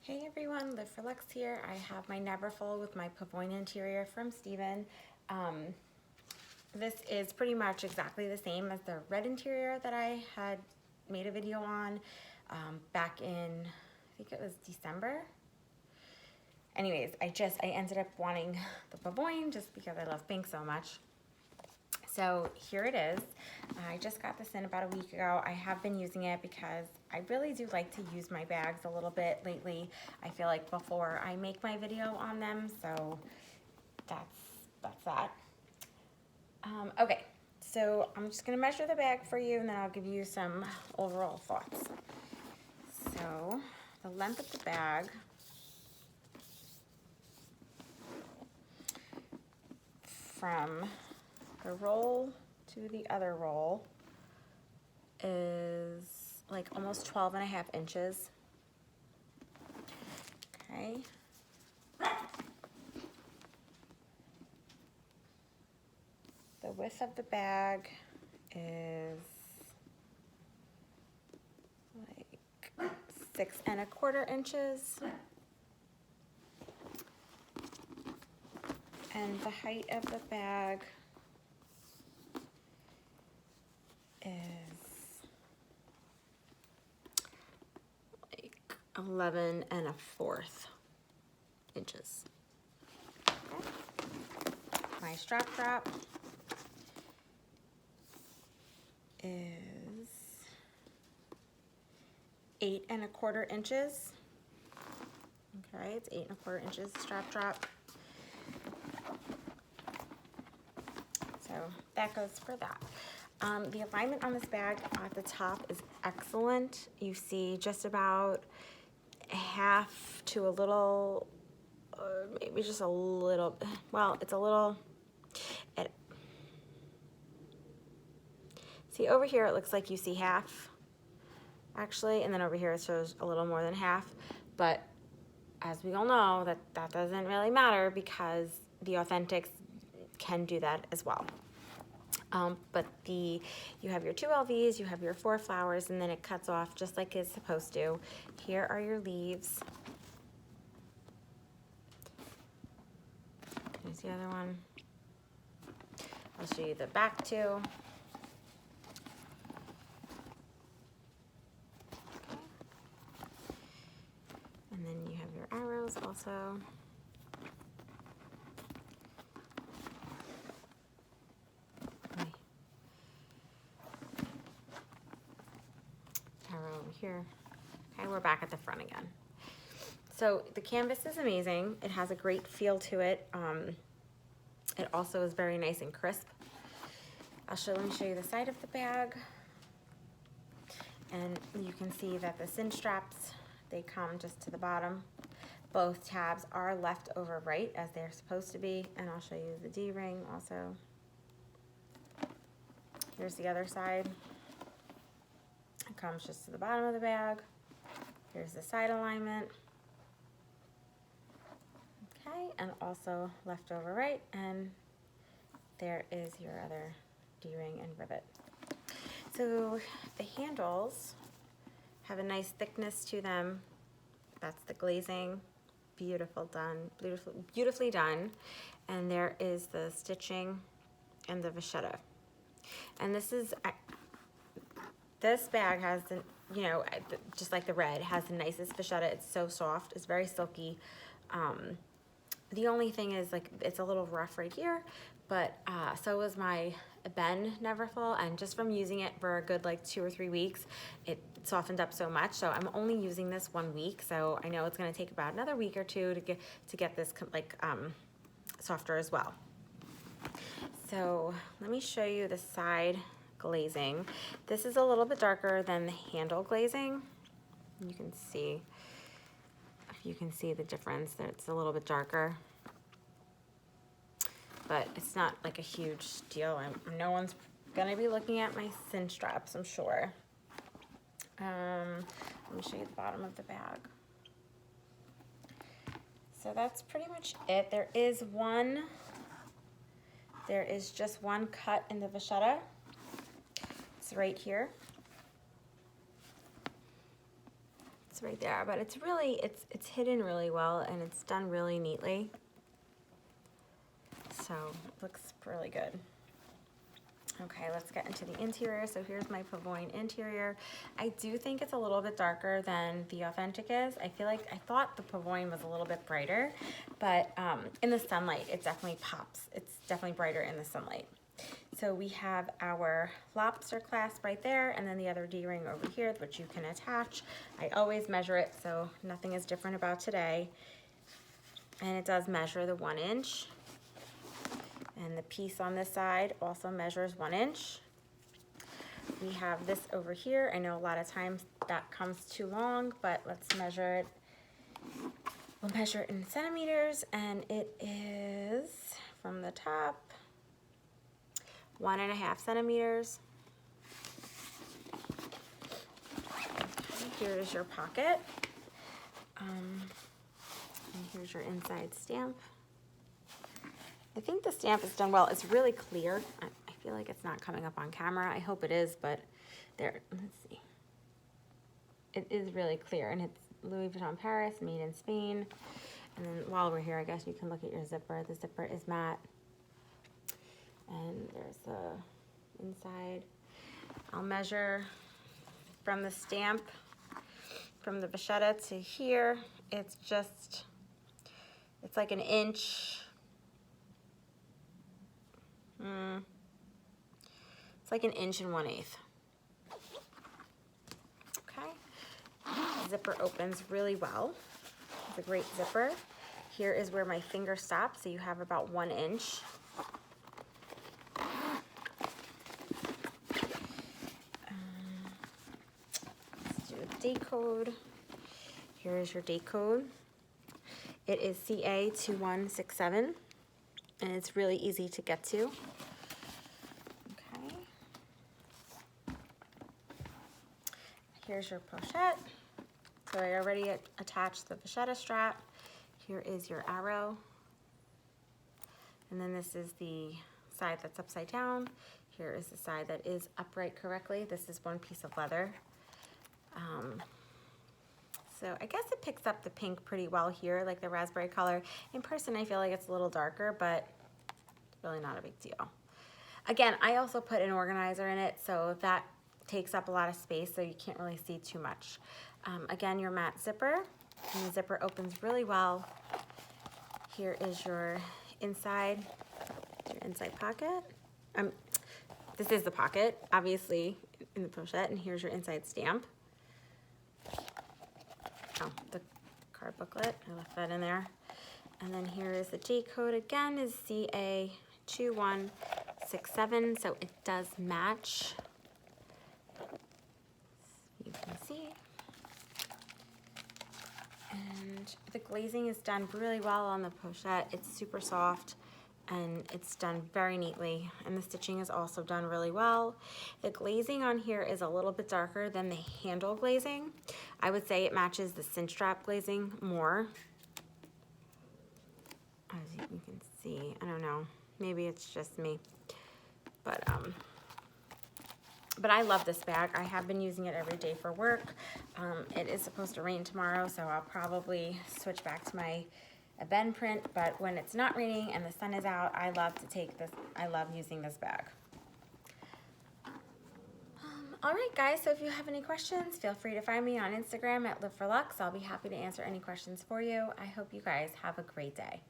Hey everyone, Live for Lux here. I have my Neverfull with my Pavoine interior from Steven. This is pretty much exactly the same as the red interior that I had made a video on back in, I think it was December. Anyways, I ended up wanting the Pavoine just because I love pink so much. So here it is. I just got this in about a week ago. I have been using it because I really do like to use my bags a little bit lately. I feel like before I make my video on them, so that's that. Okay, so I'm just gonna measure the bag for you and then I'll give you some overall thoughts. So the length of the bag from the roll to the other roll is like almost 12.5 inches. Okay. The width of the bag is like 6.25 inches. And the height of the bag is like 11.25 inches. Okay. My strap drop is 8.25 inches. Okay, it's 8.25 inches strap drop. So that goes for that. The alignment on this bag at the top is excellent. You see just about half to a little, maybe just a little, well, it's a little, see over here it looks like you see half actually, and then over here it shows a little more than half, but as we all know, that doesn't really matter because the Authentics can do that as well. But you have your 2 LVs, you have your 4 flowers, and then it cuts off just like it's supposed to. Here are your leaves. Here's the other one. I'll show you the back too. Okay. And then you have your arrows also. Arrow over here. Okay, we're back at the front again. So the canvas is amazing. It has a great feel to it. It also is very nice and crisp. Let me show you the side of the bag. And you can see that the cinch straps, they come just to the bottom. Both tabs are left over right as they're supposed to be. And I'll show you the D-ring also. Here's the other side. It comes just to the bottom of the bag. Here's the side alignment. Okay, and also left over right, and there is your other D-ring and rivet. So the handles have a nice thickness to them. That's the glazing. Beautifully done. And there is the stitching and the vachetta. And this bag has the, you know, just like the red, has the nicest vachetta. It's so soft. It's very silky. The only thing is, like, it's a little rough right here, but so was my Ben Neverfull, and just from using it for a good like 2 or 3 weeks, it softened up so much. So I'm only using this 1 week, so I know it's going to take about another week or 2 to get this like softer as well. So let me show you the side glazing. This is a little bit darker than the handle glazing. You can see. You can see the difference that it's a little bit darker, but it's not like a huge deal. No one's gonna be looking at my cinch straps, I'm sure. Let me show you the bottom of the bag. So that's pretty much it. There is just one cut in the vachetta. It's right here. It's right there, but it's really, it's hidden really well and it's done really neatly. So it looks really good. Okay, let's get into the interior. So here's my Pavoine interior. I do think it's a little bit darker than the authentic is. I thought the Pavoine was a little bit brighter, but in the sunlight, it definitely pops. It's definitely brighter in the sunlight. So we have our lobster clasp right there, and then the other D-ring over here, which you can attach. I always measure it, so nothing is different about today. And it does measure the 1 inch. And the piece on this side also measures 1 inch. We have this over here. I know a lot of times that comes too long, but let's measure it. We'll measure it in centimeters, and it is from the top 1.5 centimeters. Here is your pocket. And here's your inside stamp. I think the stamp is done well. It's really clear. I feel like it's not coming up on camera. I hope it is, but there, let's see. It is really clear, and it's Louis Vuitton Paris, made in Spain. And then while we're here, I guess you can look at your zipper. The zipper is matte. And there's the inside. I'll measure from the stamp, from the vachetta to here. It's like 1 inch. It's like 1 inch and 1/8. Okay. The zipper opens really well. It's a great zipper. Here is where my finger stops, so you have about 1 inch. Let's do a date code. Here is your date code. It is CA2167, and it's really easy to get to. Okay. Here's your pochette. So I already attached the vachetta strap. Here is your arrow. And then this is the side that's upside down. Here is the side that is upright correctly. This is one piece of leather. So I guess it picks up the pink pretty well here, like the raspberry color. In person, I feel like it's a little darker, but it's really not a big deal. Again, I also put an organizer in it, so that takes up a lot of space, so you can't really see too much. Again, your matte zipper, and the zipper opens really well. Here is your inside pocket. This is the pocket, obviously, in the pochette, and here's your inside stamp. Oh, the card booklet, I left that in there. And then here is the date code again, is CA2167, so it does match. You can see. And the glazing is done really well on the pochette. It's super soft and it's done very neatly. And the stitching is also done really well. The glazing on here is a little bit darker than the handle glazing. I would say it matches the cinch strap glazing more. As you can see, I don't know, maybe it's just me. But I love this bag. I have been using it every day for work. It is supposed to rain tomorrow, so I'll probably switch back to my bend print, but when it's not raining and the sun is out, I love to take this. I love using this bag. All right, guys, so if you have any questions, feel free to find me on Instagram at Live for Lux. I'll be happy to answer any questions for you. I hope you guys have a great day.